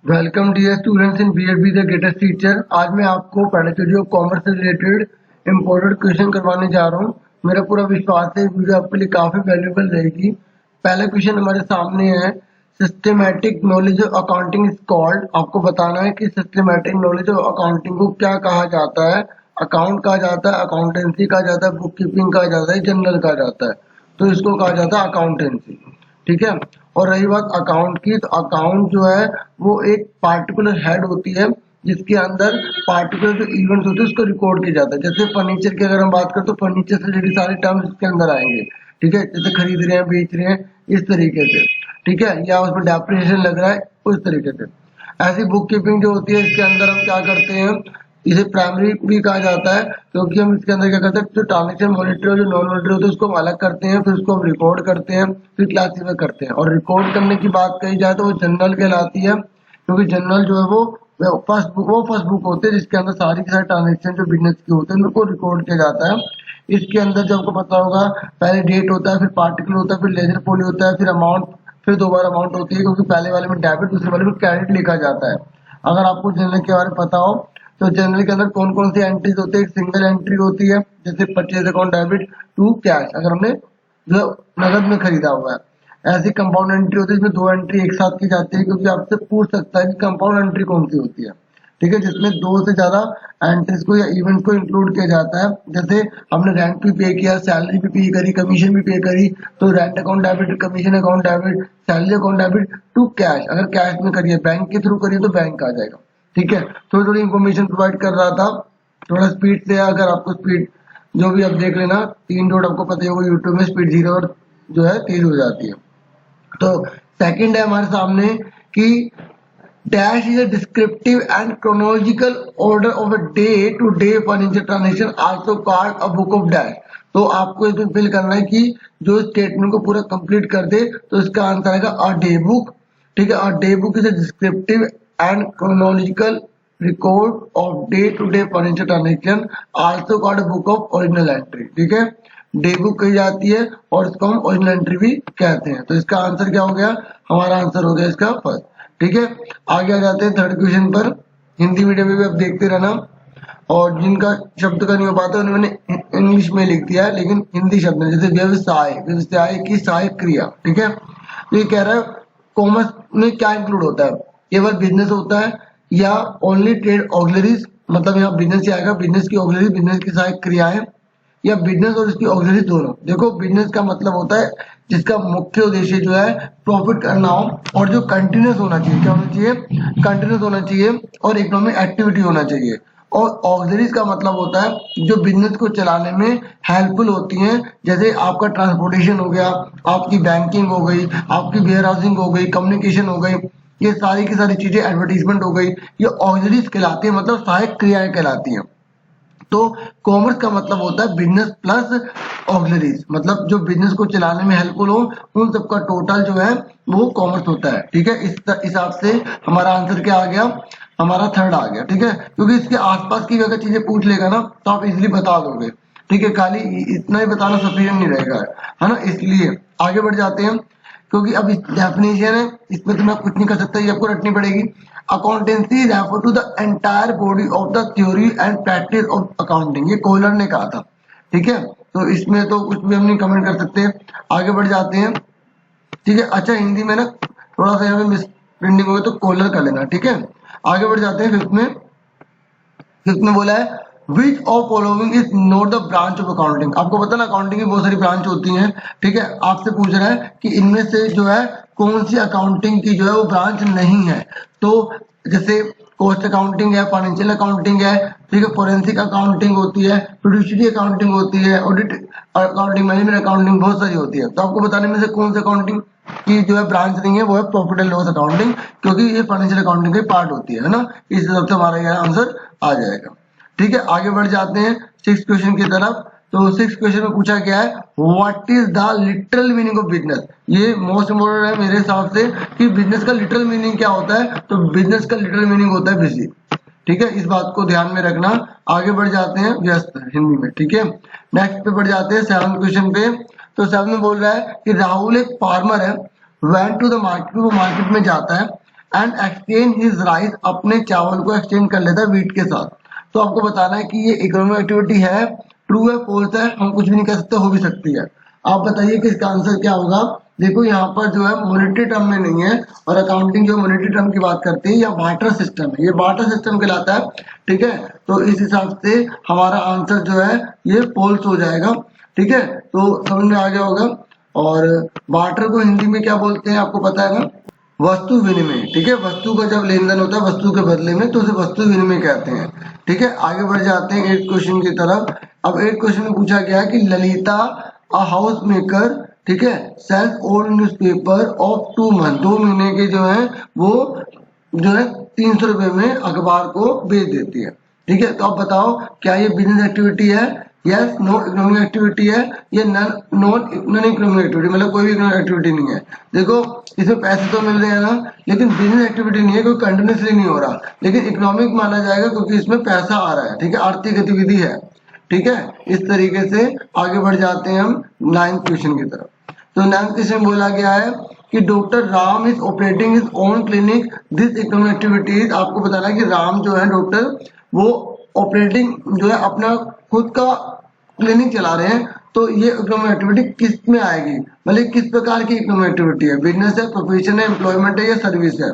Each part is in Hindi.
Welcome dear students in BEd be the greatest teacher. आज मैं आपको पहले स्टडी ऑफ कॉमर्स से रिलेटेड इंपॉर्टेंट क्वेश्चन करवाने जा रहा हूँ। मेरा पूरा विश्वास है वीडियो आपके लिए काफी वैल्यूएबल रहेगी। पहला क्वेश्चन हमारे सामने है, systematic knowledge of accounting is called. आपको बताना है कि सिस्टमैटिक नॉलेज ऑफ अकाउंटिंग को क्या कहा जाता है। अकाउंट कहा जाता है, अकाउंटेंसी कहा जाता है, बुक कीपिंग कहा जाता है, जनरल कहा जाता है। तो इसको कहा जाता है अकाउंटेंसी, ठीक है। और रही बात अकाउंट की, तो अकाउंट जो है वो एक पार्टिकुलर हेड होती है जिसके अंदर पार्टिकुलर जो इवेंट्स होते हैं उसको रिकॉर्ड किया जाता है। जैसे फर्नीचर की अगर हम बात करें तो फर्नीचर से रिलेटेड सारे टर्म्स इसके अंदर आएंगे, ठीक है। जैसे खरीद रहे हैं, बेच रहे हैं, इस तरीके से, ठीक है, या उसमें डेप्रिसिएशन लग रहा है, उस तरीके से। ऐसी बुक कीपिंग जो होती है इसके अंदर हम क्या करते हैं, इसे प्राइमरी भी कहा जाता है क्योंकि हम इसके अंदर क्या करते हैं, जो ट्रांजेक्शन मॉनिटरी और जो नॉन मॉनिटरी होते हैं उसको हम अलग करते हैं, फिर उसको हम रिकॉर्ड करते हैं, फिर क्लासीफाई करते हैं। और रिकॉर्ड करने की बात कही जाए तो वो जनरल कहलाती है, क्योंकि जनरल जो है वो फर्स्ट बुक होते हैं जिसके अंदर सारी की सारी ट्रांजेक्शन जो बिजनेस की होते हैं उनको रिकॉर्ड किया जाता है। इसके अंदर जो आपको पता होगा, पहले डेट होता है, फिर पार्टिकल होता है, फिर लेजर पोली होता है, फिर अमाउंट, फिर दोबारा अमाउंट होती है, क्योंकि पहले वाले में डेबिट, दूसरे वाले में क्रेडिट लिखा जाता है। अगर आपको जनरल के बारे में पता हो तो जनरल के अंदर कौन कौन सी एंट्रीज होती है, एक सिंगल एंट्री होती है जैसे purchase account debit to cash, अगर हमने जो नगद में खरीदा हुआ है। ऐसी कंपाउंड एंट्री होती है जिसमें दो एंट्री एक साथ की जाती है, क्योंकि आपसे पूछ सकता है कि कंपाउंड एंट्री कौन सी होती है, ठीक है, जिसमें दो से ज्यादा एंट्रीज को या इवेंट को इंक्लूड किया जाता है। जैसे हमने रेंट भी पे किया, सैलरी भी पे करी, कमीशन भी पे करी, तो rent account debit, commission account debit, salary account debit to cash. अगर कैश में करिए, बैंक के थ्रू करिए तो बैंक आ जाएगा, ठीक है। थोड़ी थोड़ी इन्फॉर्मेशन प्रोवाइड कर रहा था, थोड़ा स्पीड से। अगर आपको स्पीड जो भी आप देख लेना, 3 डॉट आपको पता ही होगा यूट्यूब में, स्पीड 0 और जो है तेज हो जाती है। तो सेकंड है हमारे सामने कि dash is a descriptive and chronological order of a day to day financial transaction also called a book of dash. तो आपको इसमें फिल करना है कि जो स्टेटमेंट को पूरा कंप्लीट कर दे, तो इसका आंसर आएगा अ डे बुक, ठीक है। A day book is a descriptive and chronological record of day to day financial transaction also called book of original entry, ठीक है। डे बुक कही जाती है और इसको हम ओरिजिनल एंट्री भी कहते हैं। तो इसका आंसर क्या हो गया, हमारा आंसर हो गया इसका फर्स्ट, ठीक है। आगे आ जाते हैं थर्ड क्वेश्चन पर। हिंदी मीडियम में भी आप देखते रहना, और जिनका शब्द का नहीं हो पाता उन्होंने इंग्लिश में लिख दिया है, लेकिन हिंदी शब्द में, जैसे व्यवसाय, व्यवसाय की सहायक क्रिया, ठीक है। तो ये कह रहा है कॉमर्स में क्या इंक्लूड होता है, केवल बिजनेस होता है या ओनली ट्रेड ऑक्सिलरीज, मतलब यहाँ बिजनेस ही आएगा, बिजनेस की ऑक्सिलरी, बिजनेस की सहायक क्रियाएं, या बिजनेस और इसकी ऑक्सिलरी दोनों। देखो बिजनेस का मतलब होता है जिसका मुख्य उद्देश्य जो है प्रॉफिट करना हो, और जो कंटिन्यूस होना चाहिए, क्या होना चाहिए, कंटिन्यूस होना चाहिए, और इकोनॉमिक एक्टिविटी होना चाहिए। और ऑक्सिलरीज का मतलब होता है जो बिजनेस को चलाने में हेल्पफुल होती हैं, जैसे आपका ट्रांसपोर्टेशन हो गया, आपकी बैंकिंग हो गई, आपकी वेयर हाउसिंग हो गई, कम्युनिकेशन हो गई, ये सारी की सारी चीजें, एडवर्टीजमेंट हो गई, ये ऑक्सिलरीज कहलाती है, मतलब सहायक क्रियाएं कहलाती हैं। तो कॉमर्स का मतलब होता है बिजनेस प्लस ऑक्सिलरीज, मतलब जो बिजनेस को चलाने में हेल्पफुल हो, उन सबका टोटल जो है वो कॉमर्स होता है, ठीक है। इस हिसाब से हमारा आंसर क्या आ गया, हमारा थर्ड आ गया, ठीक है। क्योंकि इसके आसपास की अगर चीजें पूछ लेगा ना तो आप इजिली बता दोगे, ठीक है। खाली इतना ही बताना सफिशिएंट नहीं रहेगा, है ना। इसलिए आगे बढ़ जाते हैं, क्योंकि अब इस डेफिनेशन है, इसमें तो मैं कुछ नहीं कर सकता, ये आपको रटनी पड़ेगी। Accountancy refer to the entire body of the theory and practice of accounting, ये कोहलर ने कहा था, ठीक है। तो इसमें तो कुछ भी हम नहीं कमेंट कर सकते। आगे बढ़ जाते हैं, ठीक है। अच्छा हिंदी में ना थोड़ा सा यहाँ पे मिस प्रिंटिंग हो गई तो कोहलर कर लेना, ठीक है। आगे बढ़ जाते हैं फिफ्थ में बोला है which of following is not the branch of accounting. आपको पता ना अकाउंटिंग की बहुत सारी ब्रांच होती हैं, ठीक है। आपसे पूछ रहा है कि इनमें से जो है कौन सी अकाउंटिंग की जो है वो ब्रांच नहीं है। तो जैसे कॉस्ट अकाउंटिंग है, फाइनेंशियल अकाउंटिंग है, ठीक है, फोरेंसिक अकाउंटिंग होती है, फिड्यूशियरी अकाउंटिंग होती है, ऑडिट अकाउंटिंग, मैनेजमेंट अकाउंटिंग, बहुत सारी होती है। तो आपको बताने में से कौन सी अकाउंटिंग की जो है ब्रांच नहीं है, वो है प्रॉफिट एंड लॉस अकाउंटिंग, क्योंकि ये फाइनेंशियल अकाउंटिंग का पार्ट होती है ना। इस हिसाब से हमारा यह आंसर आ जाएगा, ठीक है। आगे बढ़ जाते हैं सिक्स क्वेश्चन की तरफ। तो सिक्स क्वेश्चन में पूछा गया है what is the literal meaning of business. ये मोस्ट इम्पोर्टेंट है मेरे हिसाब से कि बिजनेस का लिटरल मीनिंग क्या होता है। तो बिजनेस का लिटरल मीनिंग होता है बिजी, ठीक है। इस बात को ध्यान में रखना। आगे बढ़ जाते हैं व्यस्त हिंदी में, ठीक है। नेक्स्ट पे बढ़ जाते हैं सेवंथ क्वेश्चन पे। तो सेवन में बोल रहा है कि राहुल एक फार्मर है, वेंट टू द मार्केट, वो मार्केट में जाता है, एंड एक्सचेंज हिज राइस, अपने चावल को एक्सचेंज कर लेता है वीट के साथ। तो आपको बताना है कि ये इकोनॉमिक एक्टिविटी है, ट्रू है, फॉल्स है, हम कुछ भी नहीं कह सकते, हो भी सकती है। आप बताइए कि इसका आंसर क्या होगा। देखो यहाँ पर जो है मॉनेटरी टर्म में नहीं है, और अकाउंटिंग जो मॉनेटरी टर्म की बात करती है या बार्टर सिस्टम है, ये बार्टर सिस्टम कहलाता है। ठीक है, तो इस हिसाब से हमारा आंसर जो है ये फॉल्स हो जाएगा। ठीक है, तो समझ में आ गया होगा। और बार्टर को हिंदी में क्या बोलते हैं आपको पता है ना, वस्तु विनिमय। ठीक है, वस्तु का जब लेन देन होता है वस्तु के बदले में, तो उसे वस्तु विनिमय कहते हैं। ठीक है, आगे बढ़ जाते हैं 8th क्वेश्चन की तरफ। अब 8th क्वेश्चन में पूछा गया है कि ललिता अ हाउस मेकर, ठीक है, sells old newspaper of 2 month, 2 महीने के जो है वो जो है 300 रुपए में अखबार को बेच देती है। ठीक है, तो अब बताओ क्या ये बिजनेस एक्टिविटी है, यस, नो इकोनॉमिक एक्टिविटी है, ये नॉन इकोनॉमिक एक्टिविटी, मतलब कोई भी इकोनॉमिक एक्टिविटी नहीं है। देखो इसमें पैसे तो मिल रहे हैं ना, लेकिन बिजनेस एक्टिविटी नहीं है, कोई कंटिन्यूसली नहीं हो रहा, लेकिन इकोनॉमिक माना जाएगा क्योंकि इसमें पैसा आ रहा है। ठीक है, आर्थिक गतिविधि है। ठीक है, इस तरीके से आगे बढ़ जाते हैं हम 9th क्वेश्चन की तरफ। तो 9th क्वेश्चन बोला गया है कि doctor Ram is operating his own clinic, this economic activities. आपको बताना है कि राम जो है डॉक्टर, वो ऑपरेटिंग जो है अपना खुद का क्लिनिक चला रहे हैं। तो ये इकोनॉमिक एक्टिविटी किस में आएगी, मतलब किस प्रकार की इकोनॉमिक एक्टिविटी है, बिजनेस है, प्रोफेशन है, एम्प्लॉयमेंट है या सर्विस है।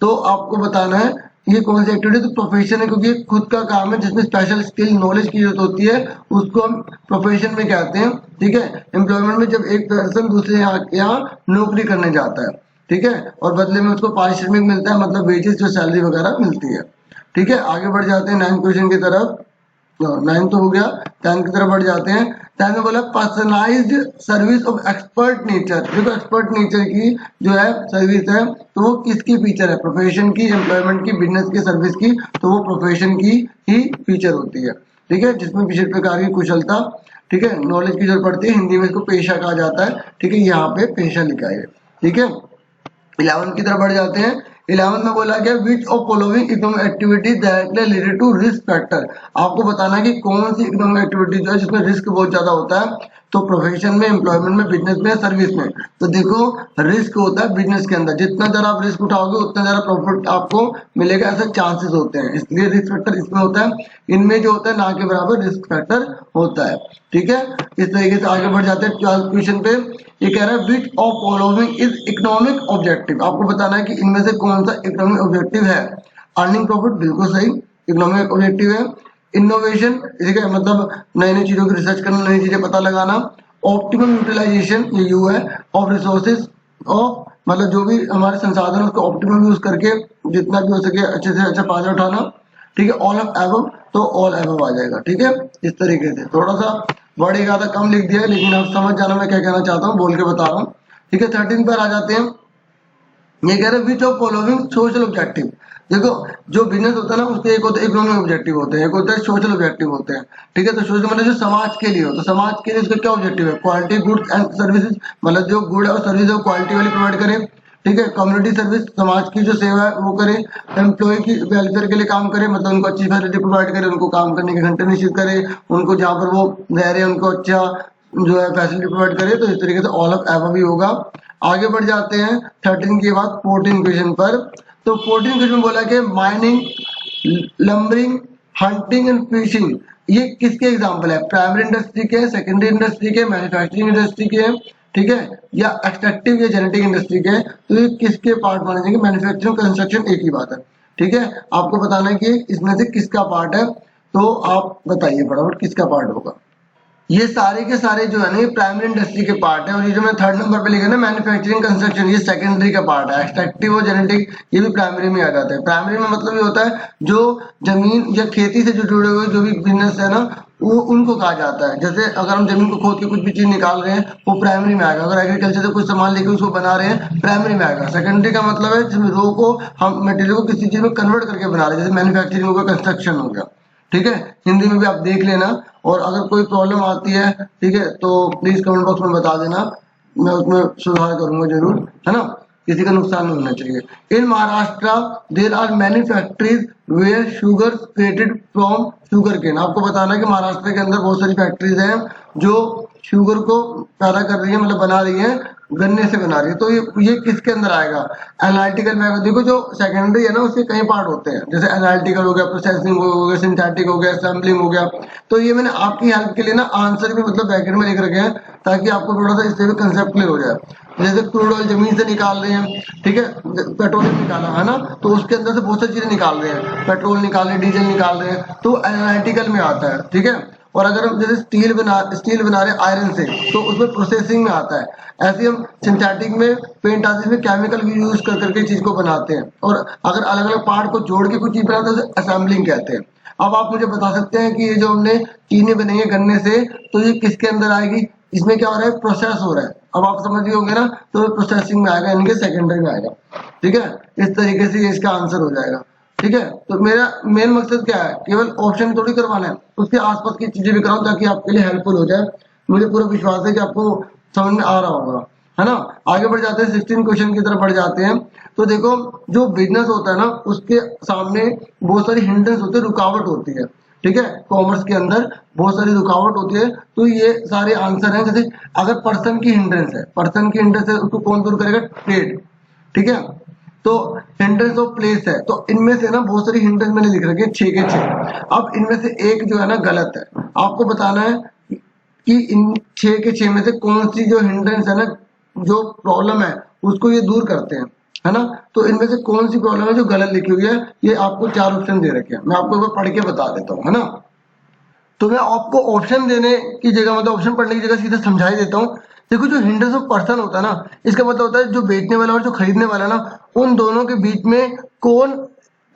तो आपको बताना है ये कौन सी एक्टिविटी, तो प्रोफेशन है, क्योंकि खुद का काम है जिसमें स्पेशल स्किल नॉलेज की जरूरत होती है, उसको हम प्रोफेशन में कहते हैं। ठीक है, एम्प्लॉयमेंट में जब एक पर्सन दूसरे यहाँ नौकरी करने जाता है, ठीक है, और बदले में उसको पारिश्रमिक मिलता है, मतलब वेजेस जो सैलरी वगैरह मिलती है। ठीक है, आगे बढ़ जाते हैं 9th क्वेश्चन की तरफ। 9 तो हो गया, 10 की तरफ बढ़ जाते हैं। 10 में बोला personalised service of expert nature. देखो एक्सपर्ट नेचर की जो है सर्विस है, तो वो किसकी फीचर है, प्रोफेशन की, एम्प्लॉयमेंट की, बिजनेस की, सर्विस की, तो वो प्रोफेशन की ही फीचर होती है। ठीक है, जिसमें विशेष प्रकार की कुशलता, ठीक है, नॉलेज की जरूरत पड़ती है, हिंदी में इसको पेशा कहा जाता है। ठीक है, यहाँ पे पेशा लिखा है। ठीक है, 11 की तरफ बढ़ जाते हैं। 11 में बोला गया which of following economic activity directly related to risk factor. आपको बताना है कि कौन सी इकोनॉमिक एक्टिविटी जो है जिसमें रिस्क बहुत ज्यादा होता है, तो प्रोफेशन में, एम्प्लॉयमेंट में, बिजनेस में, सर्विस में। तो देखो रिस्क होता है बिजनेस के अंदर, जितना ज्यादा आप रिस्क उठाओगे उतना ज्यादा प्रॉफिट आपको मिलेगा, ऐसे चांसेस होते हैं, इसलिए रिस्क फैक्टर इसमें होता है। इनमें जो होता है ना के बराबर रिस्क फैक्टर होता है। ठीक है, इस तरीके से आगे बढ़ जाते हैं 12th क्वेश्चन पे। ये कह रहा है which of following is economic objective. आपको बताना है कि इनमें से कौन सा इकोनॉमिक ऑब्जेक्टिव है। अर्निंग प्रॉफिट, बिल्कुल सही, इकोनॉमिक ऑब्जेक्टिव है। इनोवेशन, ठीक है, मतलब नई नई चीजों की रिसर्च करना, नई चीजें पता लगाना। ऑप्टिमम यूटिलाइजेशन, ये यू है, ऑफ रिसोर्सेज, ऑफ मतलब जो भी हमारे संसाधन उसको ऑप्टिमम यूज करके जितना भी हो सके अच्छे से अच्छा फायदा उठाना। ठीक है, ऑल ऑफ एबव, तो ऑल एबव आ जाएगा। ठीक है, इस तरीके से थोड़ा सा वर्ड एक आधा कम लिख दिया है, लेकिन आप समझ जाना मैं क्या कहना चाहता हूँ, बोल के बता रहा हूँ। ठीक है, 13 पर आ जाते हैं। ये कह रहे हैं विच ऑफ फॉलोइंग सोशल ऑब्जेक्टिव। देखो जो बिजनेस होता है ना, उसके एक होता है इकोनॉमिक ऑब्जेक्टिव होते हैं, एक होता है सोशल ऑब्जेक्टिव होते हैं। ठीक है, तो सोशल मतलब जो समाज के लिए हो, तो समाज के लिए उसका क्या ऑब्जेक्टिव है, क्वालिटी गुड्स एंड सर्विसेज, मतलब जो गुड है और सर्विस है वो क्वालिटी वाली प्रोवाइड करे। ठीक है, कम्युनिटी सर्विस, समाज की जो सेवा है वो करे। एम्प्लॉय की वेलफेयर के लिए काम करे, मतलब उनको अच्छी फैसिलिटी प्रोवाइड करे, उनको काम करने के घंटे निश्चित करे, उनको जहाँ पर वो रह रहे हैं उनको अच्छा जो है फैसिलिटी प्रोवाइड करे। तो इस तरीके से ऑल ऑफ एबव भी होगा। आगे बढ़ जाते हैं 13 के बाद 14 क्वेश्चन पर। तो 14 क्वेश्चन में बोला कि mining, lumbering, hunting and fishing, ये किसके एग्जांपल है, प्राइमरी इंडस्ट्री के, सेकेंडरी इंडस्ट्री के, मैन्युफैक्चरिंग इंडस्ट्री के, ठीक है, या एक्सट्रैक्टिव या जेनेटिक इंडस्ट्री के। तो ये किसके पार्ट माने जाएंगे, मैन्युफैक्चरिंग, कंस्ट्रक्शन एक ही बात है। ठीक है, आपको बताना है कि इसमें से किसका पार्ट है, तो आप बताइए फटाफट किसका पार्ट होगा। ये सारे के सारे जो है ना ये प्राइमरी इंडस्ट्री के पार्ट है, और ये जो मैं 3rd नंबर पे लिखा ना मैन्युफैक्चरिंग कंस्ट्रक्शन, ये सेकेंडरी का पार्ट है। एक्सट्रैक्टिव और जेनेटिक ये भी प्राइमरी में आ जाता है। प्राइमरी में मतलब ये होता है जो जमीन या खेती से जो जुड़े हुए जो भी बिजनेस है ना, वो उनको कहा जाता है। जैसे अगर हम जमीन को खोद के कुछ भी चीज निकाल रहे हैं वो प्राइमरी में आएगा, अगर एग्रीकल्चर से कुछ सामान लेके उसको बना रहे हैं प्राइमरी में आएगा। सेकेंडरी का मतलब है जिसमें रो को हम मटेरियल को किसी चीज में कन्वर्ट करके बना रहे हैं, जैसे मैन्युफैक्चरिंग हो गया, कंस्ट्रक्शन हो गया। ठीक है, हिंदी में भी आप देख लेना, और अगर कोई प्रॉब्लम आती है ठीक है तो प्लीज कमेंट बॉक्स में बता देना, मैं उसमें सुधार करूंगा जरूर, है ना, किसी का नुकसान नहीं होना चाहिए। In Maharashtra there are many factories where sugar created from sugar cane. आपको बताना है कि महाराष्ट्र के अंदर बहुत सारी फैक्ट्रीज हैं जो शुगर को पैदा कर रही है, मतलब बना रही है, गन्ने से बना रही है। तो ये किसके अंदर आएगा? एनालिटिकल में। देखो जो सेकेंडरी है ना उसके कई पार्ट होते हैं, जैसे एनालिटिकल हो गया, प्रोसेसिंग हो गया, सिंथेटिक हो गया, असेंबलिंग हो गया। तो ये मैंने आपकी हेल्प के लिए ना आंसर भी मतलब ब्रैकेट में लिख रखे हैं ताकि आपको थोड़ा सा इससे भी कंसेप्ट क्लियर हो जाए। जैसे क्रूड ऑयल जमीन से निकाल रहे हैं, ठीक है, पेट्रोलियम निकाला है ना, तो उसके अंदर से बहुत सारी चीजें निकाल रहे हैं, पेट्रोल निकाल रहे हैं, डीजल निकाल रहे हैं, तो एनालिटिकल में आता है, ठीक है। और अगर हम जैसे स्टील बना रहे हैं आयरन से, तो उसमें प्रोसेसिंग में आता है। ऐसे हम सिंथेटिक में पेंट आदि में केमिकल भी यूज कर करके चीज को बनाते हैं। और अगर अलग अलग पार्ट को जोड़ के कुछ चीज बनाते हैं उसे असेंबलिंग कहते हैं। अब आप मुझे बता सकते हैं कि ये जो हमने चीनी बनाई है गन्ने से, तो ये किसके अंदर आएगी? इसमें क्या हो रहा है? प्रोसेस हो रहा है। अब आप समझ गए होंगे ना, तो प्रोसेसिंग में आएगा, यानी कि सेकेंडरी में आएगा, ठीक है। इस तरीके से ये इसका आंसर हो जाएगा, ठीक है। तो मेरा मेन मकसद क्या है? केवल ऑप्शन थोड़ी करवाना है, उसके आसपास की चीजें भी कराऊं ताकि आपके लिए हेल्पफुल हो जाए। मुझे पूरा विश्वास है कि आपको समझ में आ रहा होगा, है ना। आगे बढ़ जाते हैं, 16 क्वेश्चन की तरफ बढ़ जाते हैं। तो देखो, जो बिजनेस होता है ना उसके सामने बहुत सारी हिंड्रेंस होती है, रुकावट होती है, ठीक है। कॉमर्स के अंदर बहुत सारी रुकावट होती है। तो ये सारे आंसर हैं। जैसे अगर पर्सन की हिंड्रेंस है, पर्सन की हिंड्रेंस है, उसको कौन दूर करेगा? ट्रेड, ठीक है। तो हिंड्रेंस ऑफ प्लेस है, तो इनमें से ना बहुत सारी हिंड्रेंस मैंने लिख रखी है, 6 के 6। अब इनमें से एक जो है ना गलत है। आपको बताना है कि इन 6 के 6 में से कौन सी जो हिंड्रेंस है ना, जो प्रॉब्लम है उसको ये दूर करते हैं, है ना। तो इनमें से कौन सी प्रॉब्लम है जो गलत लिखी हुई है? ये आपको 4 ऑप्शन दे रखे हैं, मैं आपको एक बार पढ़ के बता देता हूँ, है ना। तो मैं आपको ऑप्शन देने की जगह, मतलब ऑप्शन पढ़ने की जगह सीधा समझा ही देता हूँ। देखो, जो हिंड्रेंस ऑफ पर्सन होता है ना, इसका मतलब होता है जो बेचने वाला और जो खरीदने वाला ना, उन दोनों के बीच में कौन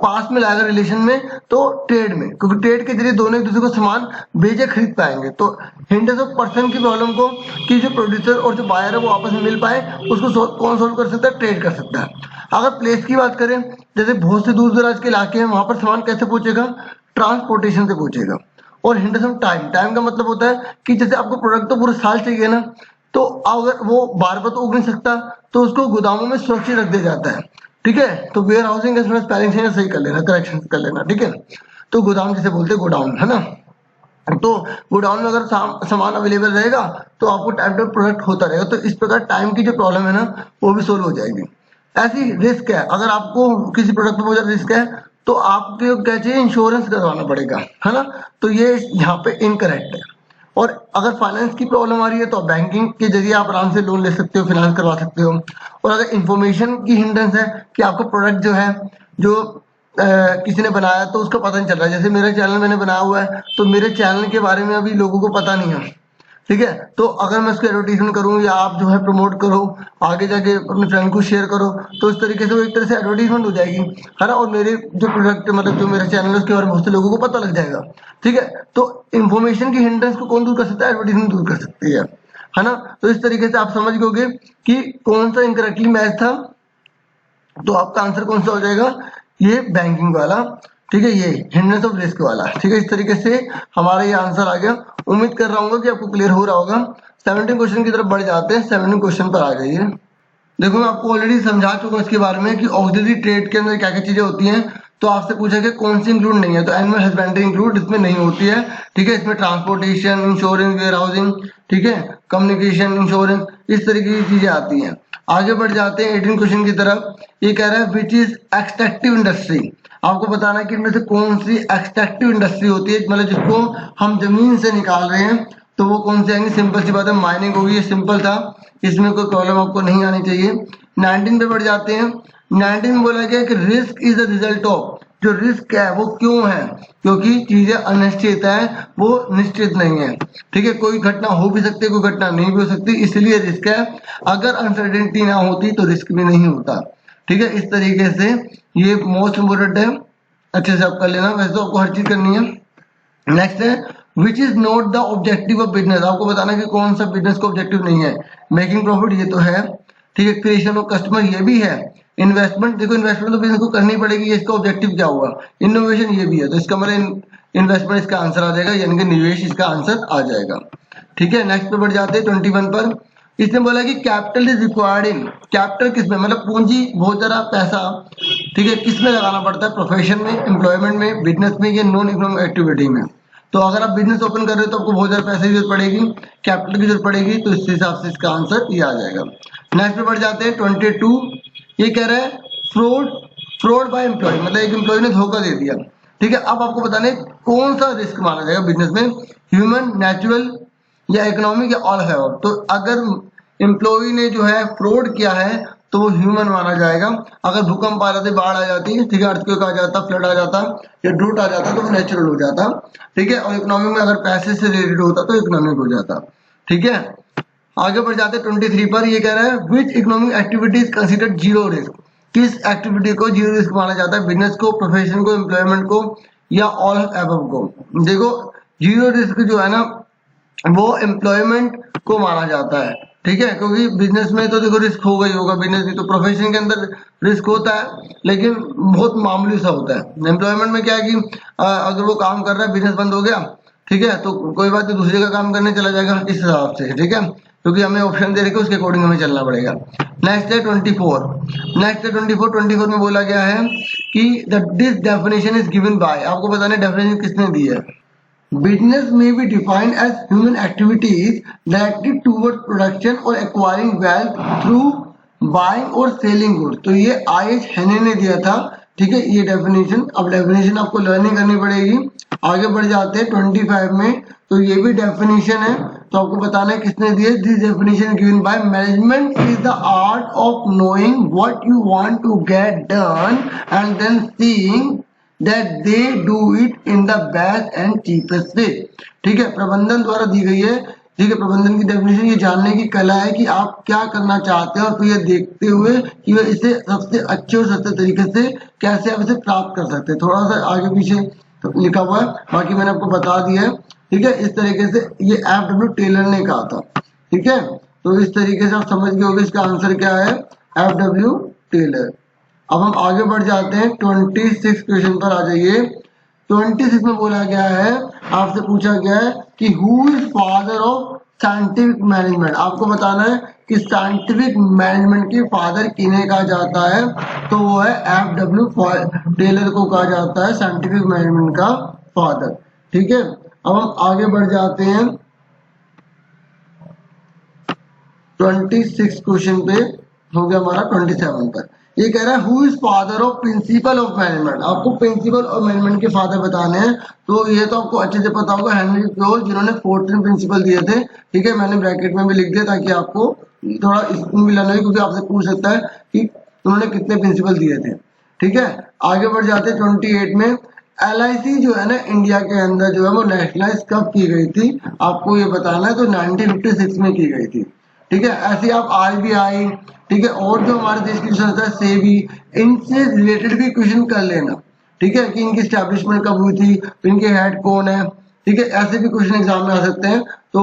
पास में लाएगा रिलेशन में? तो ट्रेड में, क्योंकि ट्रेड के जरिए दोनों एक दूसरे को सामान बेचे खरीद पाएंगे। तो हिंड्रेंस ऑफ पर्सन की प्रॉब्लम को कि जो प्रोड्यूसर और जो बायर है वो आपस में मिल पाए, उसको कौन सोल्व कर सकता है? ट्रेड कर सकता है। अगर प्लेस की बात करें, जैसे बहुत से दूर दराज के इलाके हैं, वहां पर सामान कैसे पहुंचेगा? ट्रांसपोर्टेशन से पहुंचेगा। और हिंड्रेंस ऑफ टाइम, टाइम का मतलब होता है कि जैसे आपको प्रोडक्ट तो पूरे साल चाहिए ना, तो अगर वो बार बार तो उग नहीं सकता, तो उसको गोदामों में सुरक्षित रख दिया जाता है, ठीक है। तो वेयर हाउसिंग का स्पेलिंग से सही कर लेना, करेक्शन कर लेना, ठीक है। तो गोदाम जिसे बोलते हैं, गोडाउन, है ना। तो गोडाउन में अगर सामान अवेलेबल रहेगा तो आपको टाइम टू प्रोडक्ट होता रहेगा। तो इस प्रकार टाइम की जो प्रॉब्लम है ना वो भी सोल्व हो जाएगी। ऐसी रिस्क है, अगर आपको किसी प्रोडक्ट में बहुत ज्यादा रिस्क है तो आपको क्या चाहिए? इंश्योरेंस करवाना पड़ेगा, है ना। तो ये यहाँ पे इनकरेक्ट है। और अगर फाइनेंस की प्रॉब्लम आ रही है तो बैंकिंग के जरिए आप आराम से लोन ले सकते हो, फाइनेंस करवा सकते हो। और अगर इंफॉर्मेशन की हिंड्रेंस है कि आपको प्रोडक्ट जो है, जो किसी ने बनाया तो उसका पता नहीं चल रहा है, जैसे मेरा चैनल मैंने बनाया हुआ है तो मेरे चैनल के बारे में अभी लोगों को पता नहीं है, ठीक है। तो अगर मैं उसको एडवर्टीजमेंट करूं या आप जो है प्रमोट करो, आगे जाके अपने फ्रेंड को शेयर करो, तो इस तरीके से वो एक तरह से एडवर्टीजमेंट हो जाएगी, है ना। और मेरे जो प्रोडक्ट, मतलब जो मेरा चैनल है उसके बारे में बहुत से लोगों को पता लग जाएगा, ठीक है। तो इन्फॉर्मेशन की हिंड्रेंस को कौन दूर कर सकता है? एडवर्टीजमेंट दूर कर सकती है ना। तो इस तरीके से आप समझ गए कि कौन सा इनकरेक्टली मैच था। तो आपका आंसर कौन सा हो जाएगा? ये बैंकिंग वाला, ठीक है, ये हिंड्रेंस ऑफ रिस्क वाला, ठीक है। इस तरीके से हमारा ये आंसर आ गया। उम्मीद कर रहा हूँ कि आपको क्लियर हो रहा होगा। 17 क्वेश्चन की तरफ बढ़ जाते हैं। 17 क्वेश्चन पर आ जाइए। देखो, मैं आपको ऑलरेडी समझा चुका हूँ इसके बारे में कि ऑक्सिलरी ट्रेड के अंदर क्या क्या चीजें होती हैं। तो आपसे पूछा कि कौन सी इंक्लूड नहीं है, तो एनिमल हस्बेंड्री इंक्लूड इसमें नहीं होती है, ठीक है। इसमें ट्रांसपोर्टेशन, इंश्योरेंस, वेयर हाउसिंग, ठीक है, कम्युनिकेशन, इंश्योरेंस, इस तरीके की चीजें आती हैं। आगे बढ़ जाते हैं 18 क्वेश्चन की तरफ। ये कह रहा है विच इज एक्सट्रैक्टिव इंडस्ट्री। आपको बताना है कि इनमें से कौन सी एक्सट्रैक्टिव इंडस्ट्री होती है, मतलब जिसको हम जमीन से निकाल रहे हैं, तो वो कौन सी आएंगे? सिंपल सी बात है, माइनिंग होगी। ये सिंपल था, इसमें कोई प्रॉब्लम आपको नहीं आनी चाहिए। 19 पे बढ़ जाते हैं। 19 में बोला गया कि risk is the result of, जो रिस्क है वो क्यों है? क्योंकि चीजें अनिश्चित है, वो निश्चित नहीं है, ठीक है। कोई घटना हो भी सकती है, कोई घटना नहीं भी हो सकती, इसलिए रिस्क है। अगर अनसर्टेनिटी ना होती तो रिस्क भी नहीं होता, ठीक है। इस तरीके से ये मोस्ट इम्पोर्टेंट है, अच्छे से आप कर लेना, वैसे तो आपको हर चीज करनी है। नेक्स्ट है which is not the objective of business. आपको बताना कि कौन सा बिजनेस का ऑब्जेक्टिव नहीं है। मेकिंग प्रॉफिट, ये तो है, ठीक है। क्रिएशन ऑफ कस्टमर, ये भी है। इन्वेस्टमेंट, देखो इन्वेस्टमेंट तो बिजनेस को करनी पड़ेगी, ये इसका ऑब्जेक्टिव क्या हुआ? इनोवेशन, ये भी है। तो इसका मतलब इन्वेस्टमेंट इसका आंसर आ जाएगा, यानी कि निवेश इसका आंसर आ जाएगा, ठीक है। नेक्स्ट पे बढ़ जाते हैं 21 पर। इसने बोला कि capital is required in, capital किसमें, मतलब पूंजी बहुत सारा पैसा, ठीक है, किसमें लगाना पड़ता है, प्रोफेशन में, एम्प्लॉयमेंट में, बिजनेस में, या नॉन इकोनॉमिक एक्टिविटी में। तो अगर आप बिजनेस ओपन कर रहे हो तो आपको बहुत ज्यादा पैसे की जरूरत पड़ेगी, कैपिटल की जरूरत पड़ेगी, तो इस हिसाब से इसका आंसर ये आ जाएगा। नेक्स्ट पे बढ़ जाते हैं 22। ये कह रहा है फ्रॉड, फ्रॉड बाय एम्प्लॉय, मतलब एक एम्प्लॉय ने धोखा दे दिया, ठीक है। अब आपको बताना है कौन सा रिस्क माना जाएगा बिजनेस में, ह्यूमन, नेचुरल या इकोनॉमिक या ऑल है। तो अगर एम्प्लॉय ने जो है फ्रॉड किया है तो वो ह्यूमन माना जाएगा। अगर भूकंप आ जाते, बाढ़ आ जाती है, ठीक है, अर्थक्वेक आ जाता, फ्लड आ जाता या ड्रूट आ जाता तो वो नेचुरल हो जाता, ठीक है। और इकोनॉमिक में अगर पैसे से रिलेटेड होता तो इकोनॉमिक हो जाता, ठीक है। आगे बढ़ जाते हैं 23 पर। ये कह रहा है which economic activity is considered zero risk, किस एक्टिविटी को जीरो रिस्क माना जाता है, बिजनेस को, प्रोफेशन को, एम्प्लॉयमेंट को, या ऑल अबव को। देखो जीरो रिस्क जो है ना वो एम्प्लॉयमेंट को माना जाता है, ठीक है, क्योंकि बिजनेस में तो देखो रिस्क होगा ही होगा, बिजनेस में तो, प्रोफेशन के अंदर रिस्क होता है लेकिन बहुत मामूली सा होता है। एम्प्लॉयमेंट में क्या है कि अगर वो काम कर रहा है, बिजनेस बंद हो गया, ठीक है, तो कोई बात नहीं, दूसरे का काम करने चला जाएगा इस हिसाब से, ठीक है, क्योंकि हमें ऑप्शन दे रखे उसके अकॉर्डिंग हमें चलना पड़ेगा। नेक्स्ट है 24। नेक्स्ट है 24 में बोला गया है कि this definition is given by, आपको बताना डेफिनेशन किसने दी है। Business may be defined as human activities directed toward production or acquiring wealth through buying or selling goods। तो ये IH हेने ने दिया था, ठीक है, ये डेफिनेशन। अब डेफिनेशन आपको लर्निंग करनी पड़ेगी। आगे बढ़ जाते हैं 25 में, तो ये भी डेफिनेशन है, तो आपको बताना है किसने दी है। This definition given by management is the art of knowing what you want to get done and then seeing that they do it in the best and cheapest way। ठीक है, प्रबंधन द्वारा दी गई है, ठीक है। प्रबंधन की डेफिनेशन ये जानने की कला है कि आप क्या करना चाहते हैं और फिर ये देखते हुए कि वह इसे सबसे अच्छे और सस्ते तरीके से कैसे आप इसे प्राप्त कर सकते हैं। थोड़ा सा आगे पीछे तो लिखा हुआ है, बाकी मैंने आपको बता दिया है, ठीक है। इस तरीके से ये FW टेलर ने कहा था, ठीक है। तो इस तरीके से आप समझ गए होंगे इसका आंसर क्या है, FW टेलर। अब हम आगे बढ़ जाते हैं 26 क्वेश्चन पर आ जाइए। 26 में बोला गया है, आपसे पूछा गया है कि who is father of scientific management. आपको बताना है कि साइंटिफिक मैनेजमेंट के फादर किन्हें कहा जाता है, तो वो है FW टेलर को कहा जाता है साइंटिफिक मैनेजमेंट का फादर, ठीक है। अब हम आगे बढ़ जाते हैं 26 क्वेश्चन पे, हो गया हमारा 27 पर। ये कह रहा है who is father of principle of management. आपको प्रिंसिपल ऑफ मैनेजमेंट के फादर बताने हैं, तो ये तो आपको अच्छे से पता होगा, हेनरी क्लोज, जिन्होंने 14 प्रिंसिपल दिए थे, ठीक है। मैंने ब्रैकेट में भी लिख दिया ताकि आपको थोड़ा स्कूल भी लेना है, क्योंकि आपसे पूछ सकता है कि उन्होंने कितने प्रिंसिपल दिए थे, ठीक है। आगे बढ़ जाते हैं 28 में। LIC जो है ना इंडिया के अंदर जो है वो नेशनलाइज कब की गई थी, आपको ये बताना है। तो 1956 में की गई थी, ठीक है। ऐसे आप RBI, ठीक है, और जो हमारे देश की संस्था है सेबी, इनसे रिलेटेड भी क्वेश्चन कर लेना, ठीक है, कि इनकी स्टैब्लिशमेंट कब हुई थी, इनके हेड कौन है, ठीक है। ऐसे भी क्वेश्चन एग्जाम में आ सकते हैं, तो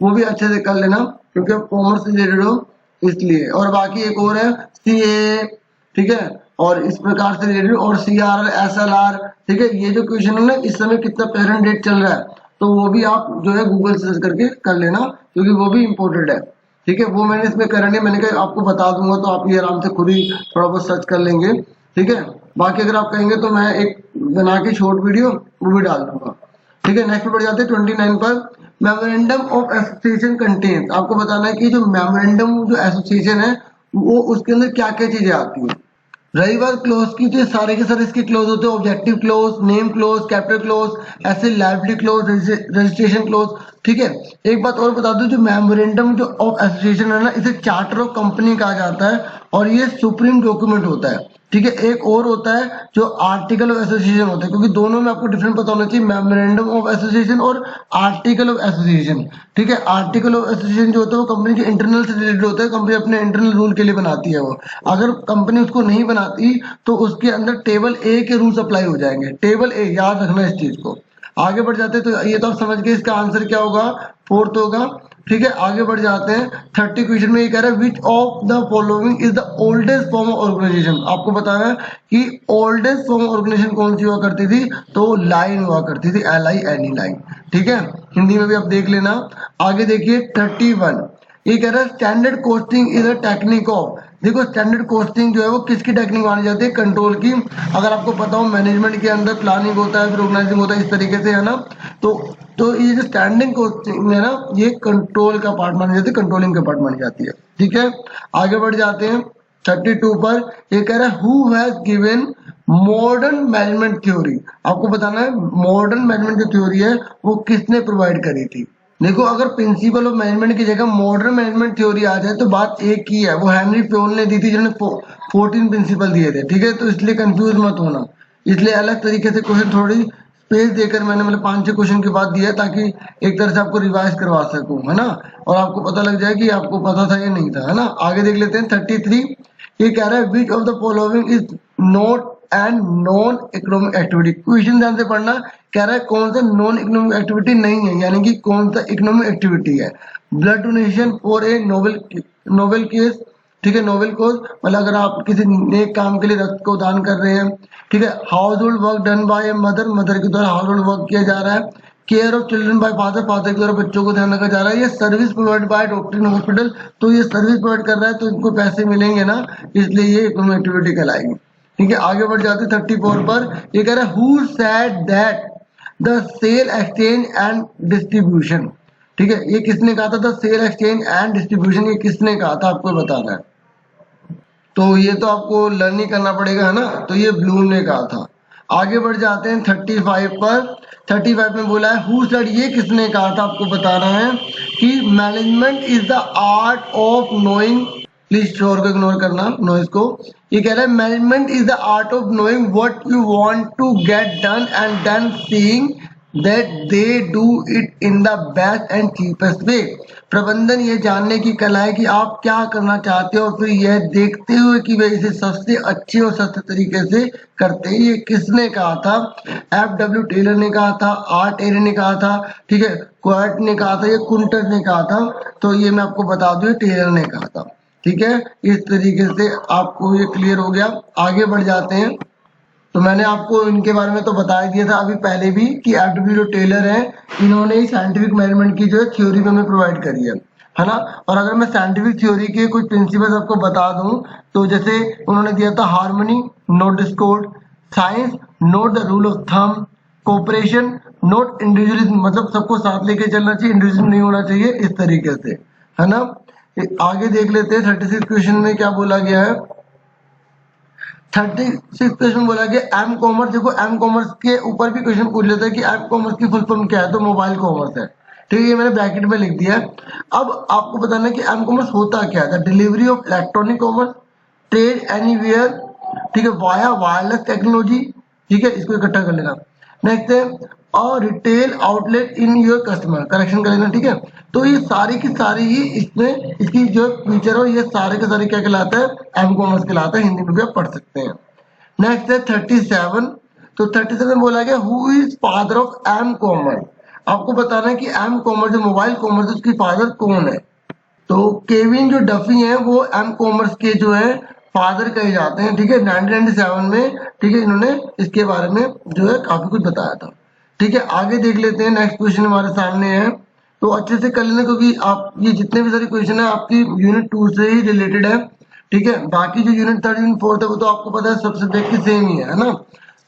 वो भी अच्छे से कर लेना, क्योंकि आप कॉमर्स से रिलेटेड हो इसलिए। और बाकी एक और है CA, ठीक है, और इस प्रकार से रिलेटेड, और CRR, SLR, ठीक है। ये जो क्वेश्चन है ना, इस समय कितना पेरेंट डेट चल रहा है, तो वो भी आप जो है गूगल सर्च करके कर लेना, क्योंकि वो भी इम्पोर्टेंट है, ठीक है। वो मैंने इसमें करा नहीं, मैंने कहा आपको बता दूंगा, तो आप ये आराम से खुद ही थोड़ा बहुत सर्च कर लेंगे, ठीक है। बाकी अगर आप कहेंगे तो मैं एक बना के शॉर्ट वीडियो वो भी डाल दूंगा, ठीक है। नेक्स्ट बढ़ जाते हैं 29 पर। मेमोरेंडम ऑफ एसोसिएशन कंटेन्स, आपको बताना है कि जो मेमोरेंडम जो एसोसिएशन है वो उसके अंदर क्या क्या चीजें आती हैं। रही बात क्लोज की, तो सारे के सारे इसके क्लोज होते हैं, objective close, name close, capital close, ऐसे लायबिलिटी क्लोज, रजिस्ट्रेशन क्लोज, ठीक है। एक बात और बता दूं, जो मेमोरेंडम जो ऑफ एसोसिएशन है ना, इसे चार्टर ऑफ कंपनी कहा जाता है, और ये सुप्रीम डॉक्यूमेंट होता है, ठीक है। एक और होता है जो आर्टिकल ऑफ एसोसिएशन होता है, क्योंकि दोनों में आपको डिफरेंट पता होना चाहिए, मेमोरेंडम ऑफ एसोसिएशन और आर्टिकल ऑफ एसोसिएशन, ठीक है। आर्टिकल ऑफ एसोसिएशन जो होता है वो कंपनी के इंटरनल से रिलेटेड होता है, कंपनी अपने इंटरनल रूल के लिए बनाती है वो। अगर कंपनी उसको नहीं बनाती तो उसके अंदर टेबल ए के रूल्स अप्लाई हो जाएंगे, टेबल ए, याद रखना इस चीज को। आगे बढ़ जाते हैं, तो ये तो आप समझ गए, इसका आंसर क्या होगा, 4th होगा, ठीक है। आगे बढ़ जाते हैं 30 क्वेश्चन में। ये कह रहा है which of the following is the oldest form of organisation. आपको बताना है कि ओल्डेस्ट फॉर्म ऑफ ऑर्गेनाइजेशन कौन सी हुआ करती थी, तो लाइन हुआ करती थी, LINE लाइन, ठीक है। हिंदी में भी आप देख लेना। आगे देखिए 31, ये कह रहा है standard costing is a technique of, देखो स्टैंडर्ड कॉस्टिंग जो है वो किसकी टेक्निक मानी जाती है, कंट्रोल की। अगर आपको पता हो मैनेजमेंट के अंदर प्लानिंग होता है, फिर ऑर्गेनाइजिंग होता है, इस तरीके से, है ना। तो ये जो स्टैंडिंग कॉस्टिंग है ना, ये कंट्रोल का पार्ट मानी जाती है, कंट्रोलिंग का पार्ट मानी जाती है। ठीक है, आगे बढ़ जाते हैं 32 पर। ये कह रहा है who has given modern management theory, आपको बताना है मॉडर्न मैनेजमेंट जो थ्योरी है वो किसने प्रोवाइड करी थी। देखो अगर प्रिंसिपल ऑफ मैनेजमेंट की जगह मॉडर्न मैनेजमेंट थ्योरी आ जाए तो बात एक ही है, वो हेनरी फ्योल ने दी थी, जिन्होंने 14 प्रिंसिपल दिए थे। ठीक है, तो इसलिए कंफ्यूज मत होना, इसलिए अलग तरीके से क्वेश्चन थोड़ी स्पेस देकर मैंने मतलब 5-6 क्वेश्चन के बाद दिया, ताकि एक तरह से आपको रिवाइज करवा सकूं, है ना, और आपको पता लग जाए कि आपको पता था या नहीं था, है ना। आगे देख लेते हैं 33। ये कह रहा है which of the following is not and non economic activity, question ध्यान से पढ़ना। कह रहा है कौन सा नॉन इकोनॉमिक एक्टिविटी नहीं है, यानी कि कौन सा इकोनॉमिक एक्टिविटी है। Blood donation for a Nobel case, ठीक है, नोबेल कोज, मतलब अगर आप किसी नेक काम के लिए रक्त को दान कर रहे हैं। ठीक है, house hold work done by a mother, mother के द्वारा हाउस होल्ड वर्क किया जा रहा है। Care of children bye father, father के द्वारा बच्चों को ध्यान रखा जा रहा है। ये service provide by doctor in hospital, तो ये सर्विस प्रोवाइड कर रहा है तो इनको पैसे मिलेंगे ना, इसलिए ये इकोनॉमिक एक्टिविटी कहलाएगी। ठीक है, आगे बढ़ जाते हैं 34 पर। ये कह रहा है who said that the sale exchange and distribution, ठीक है, ये किसने कहा था, the sale exchange and distribution, ये किसने कहा था आपको बताना है। तो ये तो आपको लर्न ही करना पड़ेगा, है ना, तो ये ब्लूम ने कहा था। आगे बढ़ जाते हैं 35 पर। 35 में बोला है हु सेड, ये किसने कहा था आपको बताना है कि management is the art of knowing, please शोर को इग्नोर करना, नॉइज को। ये कह रहा है management is the art of knowing what you want to get done and then seeing that they do it in the best and cheapest way. प्रबंधन ये जानने की कला है कि आप क्या करना चाहते हो और फिर यह देखते हुए कि वे इसे सबसे अच्छे और सस्ते तरीके से करते हैं। ये किसने कहा था, F.W. टेलर ने कहा था, आर टेलर ने कहा था, ठीक है, क्वार्ट ने कहा था, ये कुंटर ने कहा था। तो ये मैं आपको बता दूं टेलर ने कहा था। ठीक है, इस तरीके से आपको ये क्लियर हो गया। आगे बढ़ जाते हैं। तो मैंने आपको इनके बारे में तो बता दिया था अभी पहले भी कि F.W. टेलर हैं, इन्होंने साइंटिफिक मेजरमेंट की जो है थ्योरी में हमें प्रोवाइड करी है ना। और अगर मैं साइंटिफिक थ्योरी के कुछ प्रिंसिपल्स आपको बता दूं तो जैसे उन्होंने दिया था harmony note Discord, science note the rule of thumb, cooperation note individualism, मतलब सबको साथ लेके चलना चाहिए, इंडिविजुअलिज्म नहीं होना चाहिए, इस तरीके से, है ना। आगे देख लेते हैं 36 क्वेश्चन में क्या बोला गया है। 36 क्वेश्चन बोला गया एम कॉमर्स, देखो एम कॉमर्स के ऊपर भी क्वेश्चन पूछ लेता है कि एम कॉमर्स की फुल फॉर्म क्या है, तो मोबाइल कॉमर्स है। ठीक है, ये मैंने ब्रैकेट में लिख दिया है। अब आपको बताना है कि एम कॉमर्स होता क्या है, delivery of electronic commerce, trade anywhere, ठीक है, वाया वायरलेस टेक्नोलॉजी, ठीक है, इसको इकट्ठा कर लेना। नेक्स्ट है और retail outlet in your customer, correction कर लेना। ठीक है, तो ये सारी की सारी ही इसमें इसकी जो फीचर हो, ये सारे के सारे क्या कहलाता है, एम कॉमर्स कहलाता है, हिंदी में भी आप पढ़ सकते हैं। नेक्स्ट है 37। तो 37 बोला गया who is father of M commerce, आपको बताना है कि एम कॉमर्स जो मोबाइल कॉमर्स उसकी फादर कौन है। तो केविन जो डफी हैं वो एम कॉमर्स के जो है फादर कहे जाते हैं। ठीक है, 1997 में, ठीक है, इन्होंने इसके बारे में जो है काफी कुछ बताया था। ठीक है, आगे देख लेते हैं। नेक्स्ट क्वेश्चन हमारे सामने है, तो अच्छे से कर लेना क्योंकि आप ये जितने भी सारे क्वेश्चन है आपकी यूनिट 2 से ही रिलेटेड है। ठीक है, बाकी जो यूनिट 3 यूनिट 4 है वो तो आपको पता है सब सब्जेक्ट की सेम ही है ना।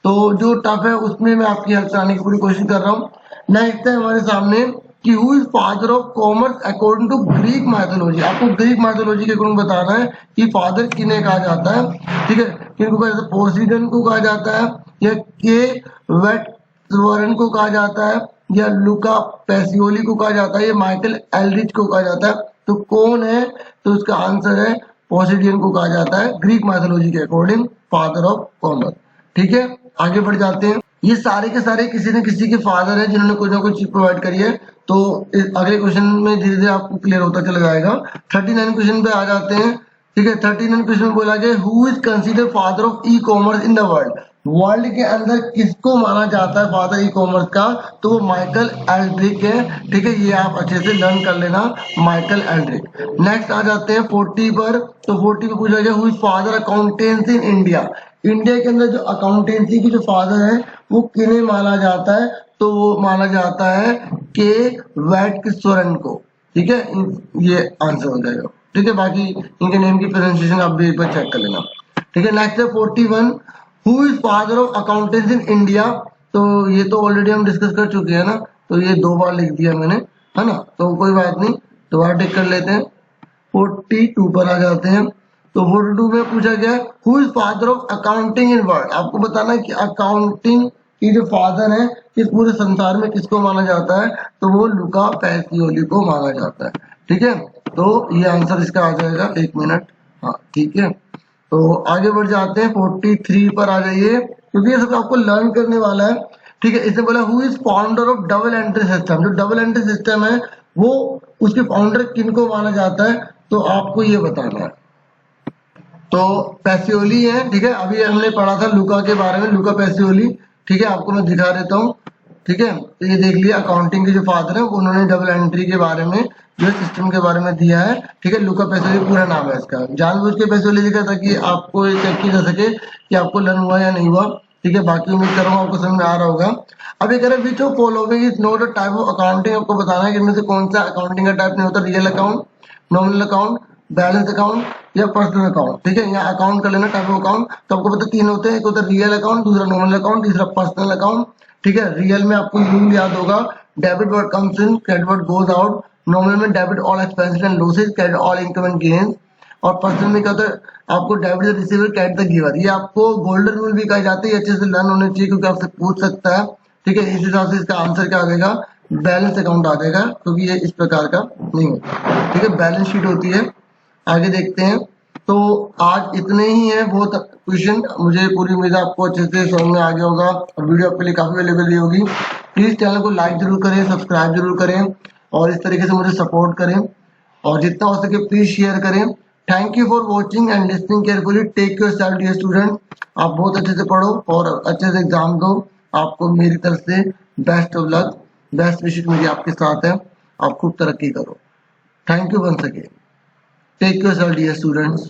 तो जो टफ है उसमें मैं आपकी हेल्प कराने की पूरी कोशिश कर रहा हूँ। नेक्स्ट है हमारे सामने कि who is father of commerce according to Greek mythology, आपको ग्रीक मैथोलॉजी के अकॉर्डिंग बताना है कि फादर किन्हें कहा जाता है। ठीक है, किनको कहा जाता है, पोसीडन को कहा जाता है, या के वेटवर्न को कहा जाता है, या लुका पैसियोली को कहा जाता है, या माइकल एलरिच को कहा जाता है। तो कौन है, तो उसका आंसर है पोसीडियन को कहा जाता है ग्रीक मैथोलॉजी के अकॉर्डिंग फादर ऑफ कॉमर्स। ठीक है, आगे बढ़ जाते हैं। ये सारे के सारे किसी न किसी के फादर है जिन्होंने कुछ ना कुछ चीज प्रोवाइड करी है। तो अगले क्वेश्चन में धीरे धीरे आपको क्लियर होता चला जाएगा। 39 क्वेश्चन पे आ जाते हैं। ठीक है, 39 क्वेश्चन में बोला गया who is consider father of e commerce in the world, world के अंदर किसको माना जाता है फादर ई कॉमर्स का, तो वो माइकल एल्ड्रिक है। ठीक है, ये आप अच्छे से लर्न कर लेना, माइकल एल्ड्रिक। नेक्स्ट आ जाते हैं 40 पर। तो 40 पे पूछा गया who is father accountancy in India, India के अंदर जो अकाउंटेंसी की जो फादर है वो किन्हें माना जाता है, तो वो माना जाता है के वेटकिशोरन को। ठीक है, ये आंसर हो जाएगा। ठीक है, बाकी इनके नेम की प्रोनाउंसिएशन आप भी एक बार चेक कर लेना। ठीक है, नेक्स्ट है 41, who is father of accountants in India. तो ये तो ऑलरेडी हम डिस्कस कर चुके हैं ना, तो ये 2 बार लिख दिया मैंने, है ना, तो कोई बात नहीं, दोबारा टिक कर लेते हैं। 42 पर आ जाते हैं। तो 42 में पूछा गया who is father of accounting in world. आपको बताना है कि अकाउंटिंग की जो फादर है इस पूरे संसार में किसको माना जाता है, तो वो लुका पैसियोली को माना जाता है। ठीक है, तो ये आंसर इसका आ जाएगा। 1 मिनट, हाँ ठीक है। तो आगे बढ़ जाते हैं, 43 पर आ जाइए, क्योंकि ये सब आपको लर्न करने वाला है। ठीक है, इसने बोला who is founder of double entry system. जो डबल एंट्री सिस्टम है वो उसके फाउंडर किनको माना जाता है, तो आपको ये बताना है। तो पैसियोली है। ठीक है, अभी हमने पढ़ा था लुका के बारे में, लुका पैसियोली। ठीक है, आपको मैं दिखा देता हूँ। ठीक है, तो ये देख लिया, अकाउंटिंग के जो फादर है उन्होंने डबल एंट्री के बारे में जो सिस्टम के बारे में दिया है। ठीक है, लुका पैसियोली पूरा नाम है इसका, जानबूझ के पैसियोली लिखा था कि आपको ये चेक किया जा सके कि आपको लर्न हुआ या नहीं हुआ। ठीक है, बाकी उम्मीद कर रहा हूँ आपको समझ में आ रहा होगा। अभी कह रहे हैं विच of following is not a type of accounting. आपको बताना है कि इनमें से कौन सा अकाउंटिंग का टाइप नहीं होता, real account, nominal account, balance account या पर्सनल अकाउंट। ठीक है, यहाँ अकाउंट कर लेना, टाइप ऑफ अकाउंट। तो आपको पता 3 होते हैं, एक होता है रियल अकाउंट, दूसरा नॉमिनल अकाउंट, तीसरा पर्सनल अकाउंट। ठीक है, रियल में आपको रूल याद होगा, debit what comes in, credit what goes out. Nominal में debit all expenses and losses, credit all income and gains. और पर्सनल में क्या होता है, आपको debit the receiver, credit the giver. ये आपको गोल्डन रूल भी कहा जाता है, अच्छे से लर्न होने चाहिए क्योंकि आपसे पूछ सकता है। ठीक है, इस हिसाब से इसका आंसर क्या आ जाएगा, बैलेंस अकाउंट आ जाएगा, क्योंकि ये इस प्रकार का नहीं होता। ठीक है, बैलेंस शीट होती है। आगे देखते हैं। तो आज इतने ही है, बहुत क्वेश्चन, मुझे पूरी उम्मीद है आपको अच्छे से समझ में आ गया होगा और वीडियो आपके लिए काफी अवेलेबल होगी। प्लीज चैनल को लाइक जरूर करें, सब्सक्राइब जरूर करें और इस तरीके से मुझे सपोर्ट करें और जितना हो सके प्लीज शेयर करें। Thank you for watching and listening carefully. Take yourself dear student. आप बहुत अच्छे से पढ़ो और अच्छे से एग्जाम दो। आपको मेरी तरफ से बेस्ट ऑफ लक, बेस्ट विशेष मेरी आपके साथ है। आप खूब तरक्की करो। Thank you once again. Take yourself, dear students.